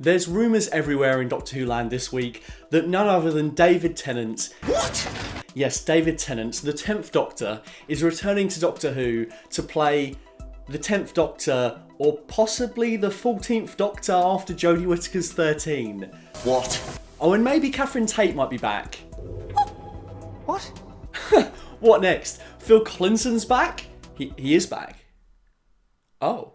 There's rumours everywhere in Doctor Who land this week that none other than David Tennant... What? Yes, David Tennant, the 10th Doctor, is returning to Doctor Who to play the 10th Doctor, or possibly the 14th Doctor after Jodie Whittaker's 13. What? Oh, and maybe Catherine Tate might be back. What? What next? Phil Collinson's back? He is back. Oh.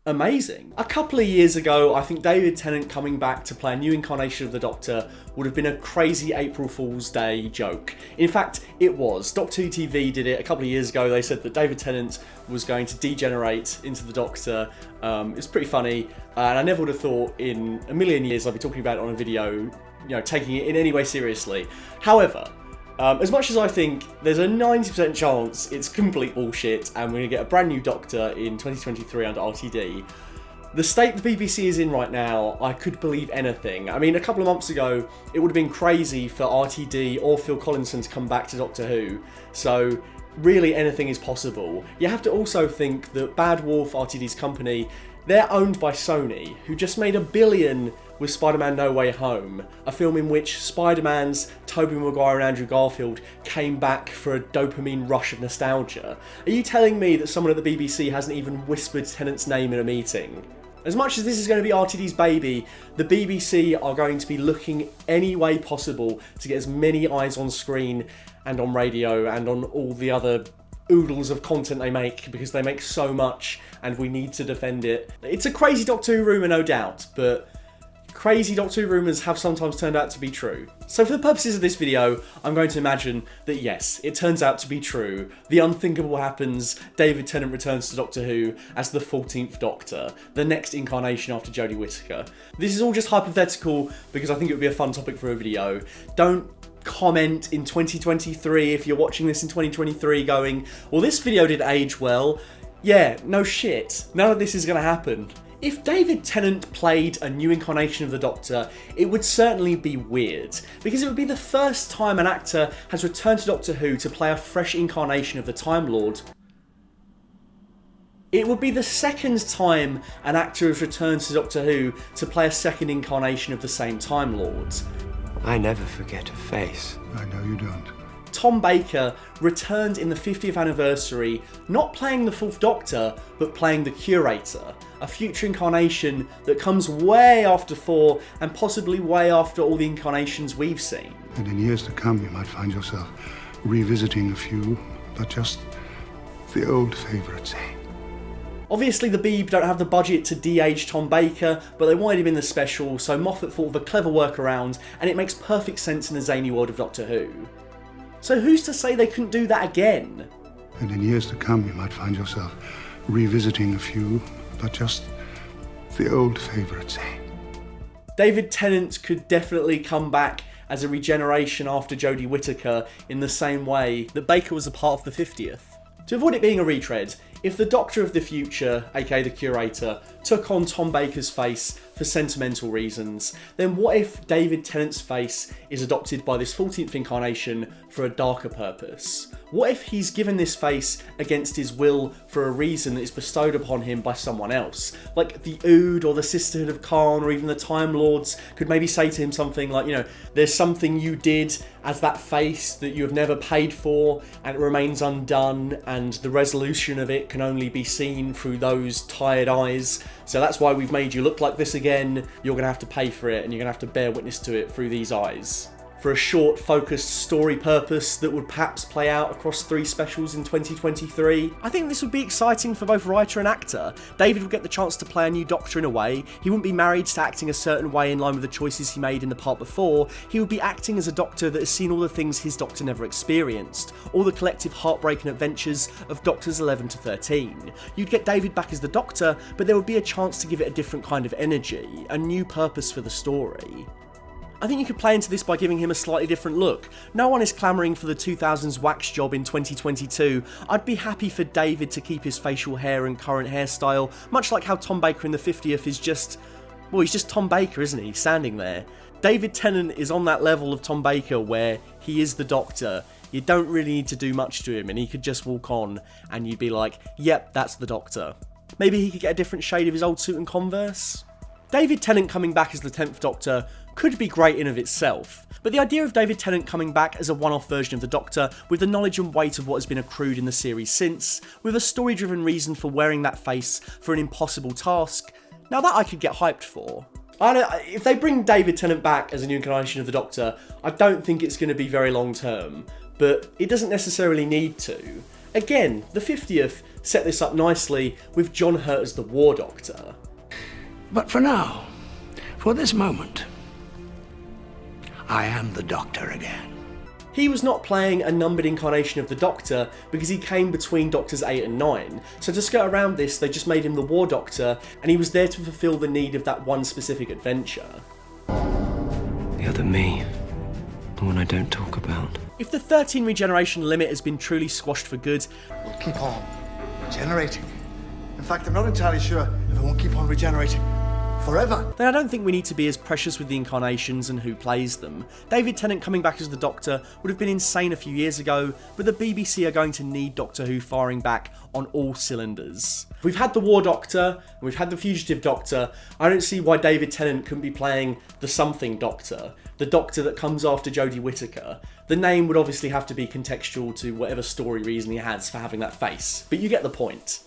Amazing. A couple of years ago, I think David Tennant coming back to play a new incarnation of the Doctor would have been a crazy April Fool's Day joke. In fact, it was. Doctor Who TV did it a couple of years ago. They said that David Tennant was going to degenerate into the Doctor. It was pretty funny, and I never would have thought in a million years I'd be talking about it on a video, taking it in any way seriously. However, as much as I think there's a 90% chance it's complete bullshit and we're going to get a brand new Doctor in 2023 under RTD, the state the BBC is in right now, I could believe anything. I mean, a couple of months ago, it would have been crazy for RTD or Phil Collinson to come back to Doctor Who, so really anything is possible. You have to also think that Bad Wolf, RTD's company, they're owned by Sony, who just made $1 billion with Spider-Man No Way Home, a film in which Spider-Man's Tobey Maguire and Andrew Garfield came back for a dopamine rush of nostalgia. Are you telling me that someone at the BBC hasn't even whispered Tennant's name in a meeting? As much as this is going to be RTD's baby, the BBC are going to be looking any way possible to get as many eyes on screen and on radio and on all the other oodles of content they make, because they make so much and we need to defend it. It's a crazy Doctor Who rumour, no doubt, but crazy Doctor Who rumours have sometimes turned out to be true. So for the purposes of this video, I'm going to imagine that yes, it turns out to be true. The unthinkable happens, David Tennant returns to Doctor Who as the 14th Doctor, the next incarnation after Jodie Whittaker. This is all just hypothetical because I think it would be a fun topic for a video. Don't comment in 2023 if you're watching this in 2023 going, well, this video did age well. Yeah, no shit. None of this is going to happen. If David Tennant played a new incarnation of the Doctor, it would certainly be weird, because it would be the first time an actor has returned to Doctor Who to play a fresh incarnation of the Time Lord. It would be the second time an actor has returned to Doctor Who to play a second incarnation of the same Time Lord. I never forget a face. I know you don't. Tom Baker returned in the 50th anniversary, not playing the 4th Doctor, but playing the Curator, a future incarnation that comes way after 4 and possibly way after all the incarnations we've seen. And in years to come, you might find yourself revisiting a few, but just the old favourites. Obviously the Beeb don't have the budget to de-age Tom Baker, but they wanted him in the special, so Moffat thought of a clever workaround, and it makes perfect sense in the zany world of Doctor Who. So who's to say they couldn't do that again? And in years to come, you might find yourself revisiting a few, but just the old favourites. David Tennant could definitely come back as a regeneration after Jodie Whittaker in the same way that Baker was a part of the 50th. To avoid it being a retread, if the Doctor of the Future, aka the Curator, took on Tom Baker's face for sentimental reasons, then what if David Tennant's face is adopted by this 14th incarnation for a darker purpose? What if he's given this face against his will for a reason that is bestowed upon him by someone else? Like the Ood or the Sisterhood of Khan or even the Time Lords could maybe say to him something like, there's something you did as that face that you have never paid for and it remains undone, and the resolution of it can only be seen through those tired eyes. So that's why we've made you look like this again. You're going to have to pay for it and you're going to have to bear witness to it through these eyes. For a short, focused story purpose that would perhaps play out across 3 specials in 2023. I think this would be exciting for both writer and actor. David would get the chance to play a new Doctor in a way. He wouldn't be married to acting a certain way in line with the choices he made in the part before. He would be acting as a Doctor that has seen all the things his Doctor never experienced. All the collective heartbreak and adventures of Doctors 11 to 13. You'd get David back as the Doctor, but there would be a chance to give it a different kind of energy, a new purpose for the story. I think you could play into this by giving him a slightly different look. No one is clamouring for the 2000s wax job in 2022. I'd be happy for David to keep his facial hair and current hairstyle, much like how Tom Baker in the 50th is just... well, he's just Tom Baker, isn't he? Standing there. David Tennant is on that level of Tom Baker where he is the Doctor. You don't really need to do much to him and he could just walk on and you'd be like, yep, that's the Doctor. Maybe he could get a different shade of his old suit and Converse? David Tennant coming back as the 10th Doctor could be great in of itself, but the idea of David Tennant coming back as a one-off version of the Doctor, with the knowledge and weight of what has been accrued in the series since, with a story-driven reason for wearing that face for an impossible task, now that I could get hyped for. If they bring David Tennant back as a new incarnation of the Doctor, I don't think it's going to be very long term, but it doesn't necessarily need to. Again, the 50th set this up nicely with John Hurt as the War Doctor. But for now, for this moment, I am the Doctor again. He was not playing a numbered incarnation of the Doctor because he came between Doctors 8 and 9, so to skirt around this they just made him the War Doctor and he was there to fulfil the need of that one specific adventure. The other me. The one I don't talk about. If the 13 regeneration limit has been truly squashed for good, We'll keep on regenerating. In fact, I'm not entirely sure if it won't keep on regenerating forever. then I don't think we need to be as precious with the incarnations and who plays them. David Tennant coming back as the Doctor would have been insane a few years ago, but the BBC are going to need Doctor Who firing back on all cylinders. We've had the War Doctor, and we've had the Fugitive Doctor. I don't see why David Tennant couldn't be playing the Something Doctor, the Doctor that comes after Jodie Whittaker. The name would obviously have to be contextual to whatever story reason he has for having that face, but you get the point.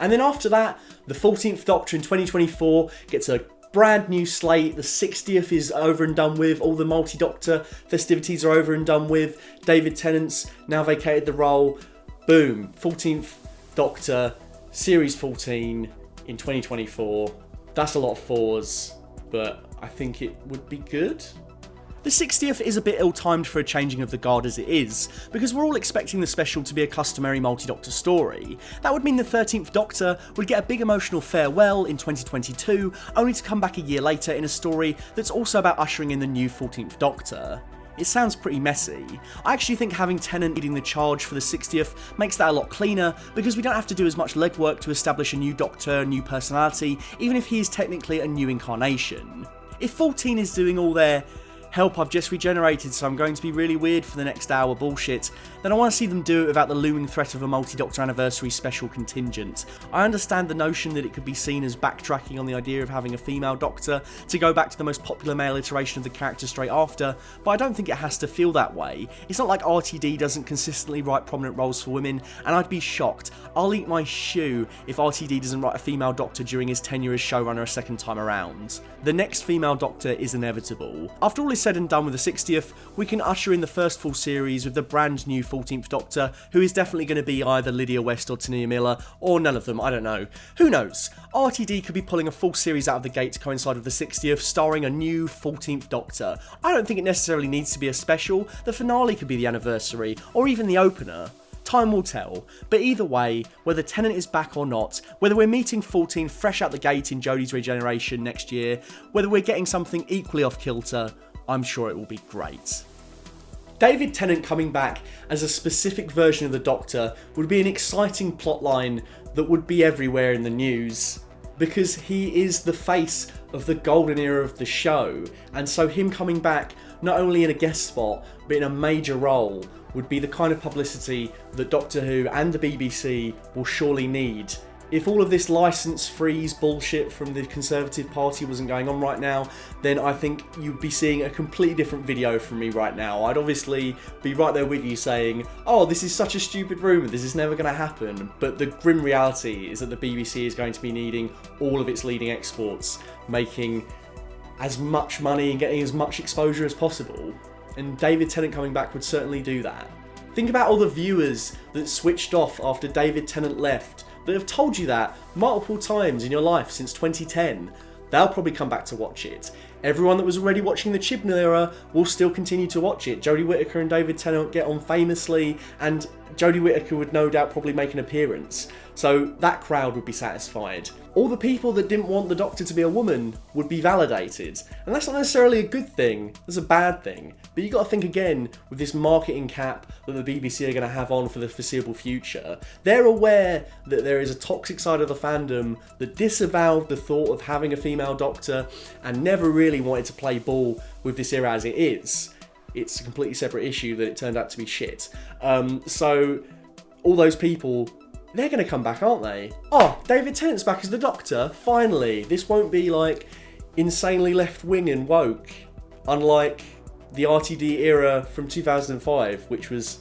And then after that, the 14th Doctor in 2024 gets a brand new slate, the 60th is over and done with, all the multi-Doctor festivities are over and done with, David Tennant's now vacated the role, boom, 14th Doctor, Series 14 in 2024. That's a lot of fours, but I think it would be good. The 60th is a bit ill-timed for a changing of the guard as it is, because we're all expecting the special to be a customary multi-Doctor story. That would mean the 13th Doctor would get a big emotional farewell in 2022, only to come back a year later in a story that's also about ushering in the new 14th Doctor. It sounds pretty messy. I actually think having Tennant leading the charge for the 60th makes that a lot cleaner, because we don't have to do as much legwork to establish a new Doctor, a new personality, even if he is technically a new incarnation. If 14 is doing all their help, I've just regenerated so I'm going to be really weird for the next hour bullshit, then I want to see them do it without the looming threat of a multi-Doctor anniversary special contingent. I understand the notion that it could be seen as backtracking on the idea of having a female Doctor to go back to the most popular male iteration of the character straight after, but I don't think it has to feel that way. It's not like RTD doesn't consistently write prominent roles for women, and I'd be shocked, I'll eat my shoe if RTD doesn't write a female Doctor during his tenure as showrunner a second time around. The next female Doctor is inevitable. After all is said and done with the 60th, we can usher in the first full series with the brand new 14th Doctor, who is definitely going to be either Lydia West or Tania Miller, or none of them, I don't know. Who knows? RTD could be pulling a full series out of the gate to coincide with the 60th, starring a new 14th Doctor. I don't think it necessarily needs to be a special, the finale could be the anniversary, or even the opener. Time will tell, but either way, whether Tennant is back or not, whether we're meeting 14 fresh out the gate in Jodie's regeneration next year, whether we're getting something equally off kilter, I'm sure it will be great. David Tennant coming back as a specific version of the Doctor would be an exciting plotline that would be everywhere in the news, because he is the face of the golden era of the show, and so him coming back not only in a guest spot but in a major role would be the kind of publicity that Doctor Who and the BBC will surely need. If all of this licence freeze bullshit from the Conservative Party wasn't going on right now, then I think you'd be seeing a completely different video from me right now. I'd obviously be right there with you saying, oh, this is such a stupid rumour, this is never going to happen. But the grim reality is that the BBC is going to be needing all of its leading exports, making as much money and getting as much exposure as possible. And David Tennant coming back would certainly do that. Think about all the viewers that switched off after David Tennant left, that have told you that multiple times in your life since 2010. They'll probably come back to watch it. Everyone that was already watching the Chibnall era will still continue to watch it. Jodie Whittaker and David Tennant get on famously, and Jodie Whittaker would no doubt probably make an appearance. So that crowd would be satisfied. All the people that didn't want the Doctor to be a woman would be validated. And that's not necessarily a good thing, that's a bad thing. But you got to think again with this marketing cap that the BBC are going to have on for the foreseeable future. They're aware that there is a toxic side of the fandom that disavowed the thought of having a female Doctor and never really wanted to play ball with this era as it is. It's a completely separate issue that it turned out to be shit. So all those people, they're going to come back, aren't they? Oh, David Tennant's back as the Doctor, finally. This won't be like insanely left-wing and woke, unlike the RTD era from 2005, which was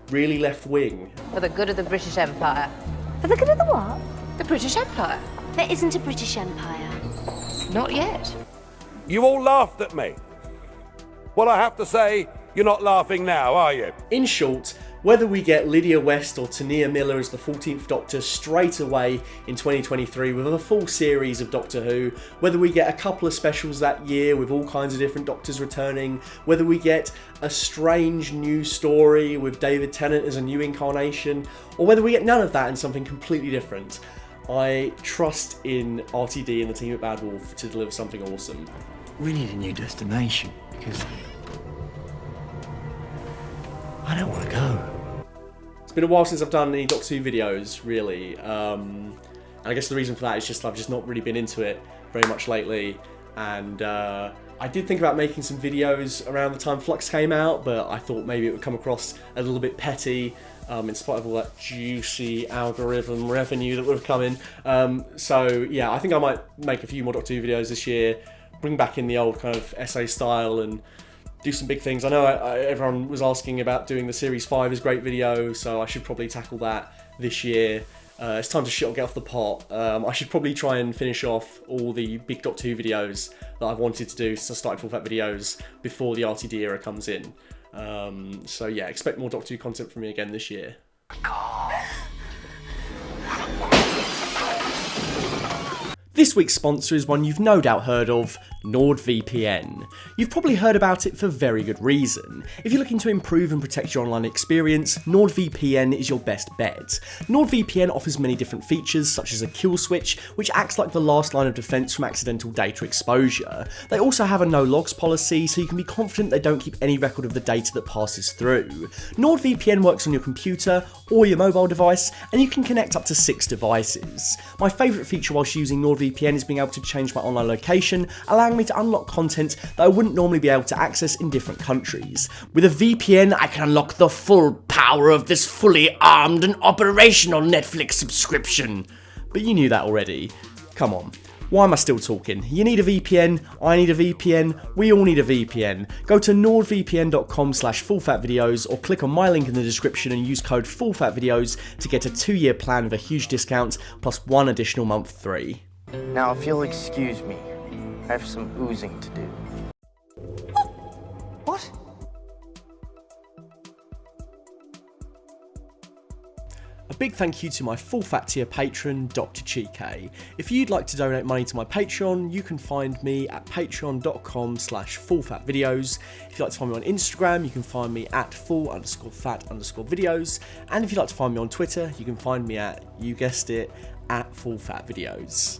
really left-wing. For the good of the British Empire. For the good of the what? The British Empire. There isn't a British Empire. Not yet. You all laughed at me. Well, I have to say, you're not laughing now, are you? In short, whether we get Lydia West or Tania Miller as the 14th Doctor straight away in 2023 with a full series of Doctor Who, whether we get a couple of specials that year with all kinds of different Doctors returning, whether we get a strange new story with David Tennant as a new incarnation, or whether we get none of that and something completely different, I trust in RTD and the team at Bad Wolf to deliver something awesome. We need a new destination, because I don't want to go. It's been a while since I've done any Doctor Who videos, really. And I guess the reason for that is just I've just not really been into it very much lately. And I did think about making some videos around the time Flux came out, but I thought maybe it would come across a little bit petty, in spite of all that juicy algorithm revenue that would have come in. So yeah, I think I might make a few more Doctor Who videos this year, bring back in the old kind of essay style and do some big things. I know everyone was asking about doing the Series 5 as great video, so I should probably tackle that this year. It's time to shit or get off the pot. I should probably try and finish off all the big Doctor Who videos that I've wanted to do since I started Full Fat Videos before the RTD era comes in. So yeah, expect more Doctor Who content from me again this year. This week's sponsor is one you've no doubt heard of, NordVPN. You've probably heard about it for very good reason. If you're looking to improve and protect your online experience, NordVPN is your best bet. NordVPN offers many different features, such as a kill switch, which acts like the last line of defense from accidental data exposure. They also have a no logs policy, so you can be confident they don't keep any record of the data that passes through. NordVPN works on your computer or your mobile device, and you can connect up to 6 devices. My favourite feature whilst using NordVPN is being able to change my online location, allowing me to unlock content that I wouldn't normally be able to access in different countries. With a VPN, I can unlock the full power of this fully armed and operational Netflix subscription. But you knew that already. Come on. Why am I still talking? You need a VPN, I need a VPN, we all need a VPN. Go to nordvpn.com/fullfatvideos or click on my link in the description and use code fullfatvideos to get a 2-year plan with a huge discount plus 1 additional month free. Now, if you'll excuse me, I have some oozing to do. What? A big thank you to my Full Fat tier patron, Dr. Chike. If you'd like to donate money to my Patreon, you can find me at patreon.com/fullfatvideos. If you'd like to find me on Instagram, you can find me at full_fat_videos. And if you'd like to find me on Twitter, you can find me at, you guessed it, at fullfatvideos.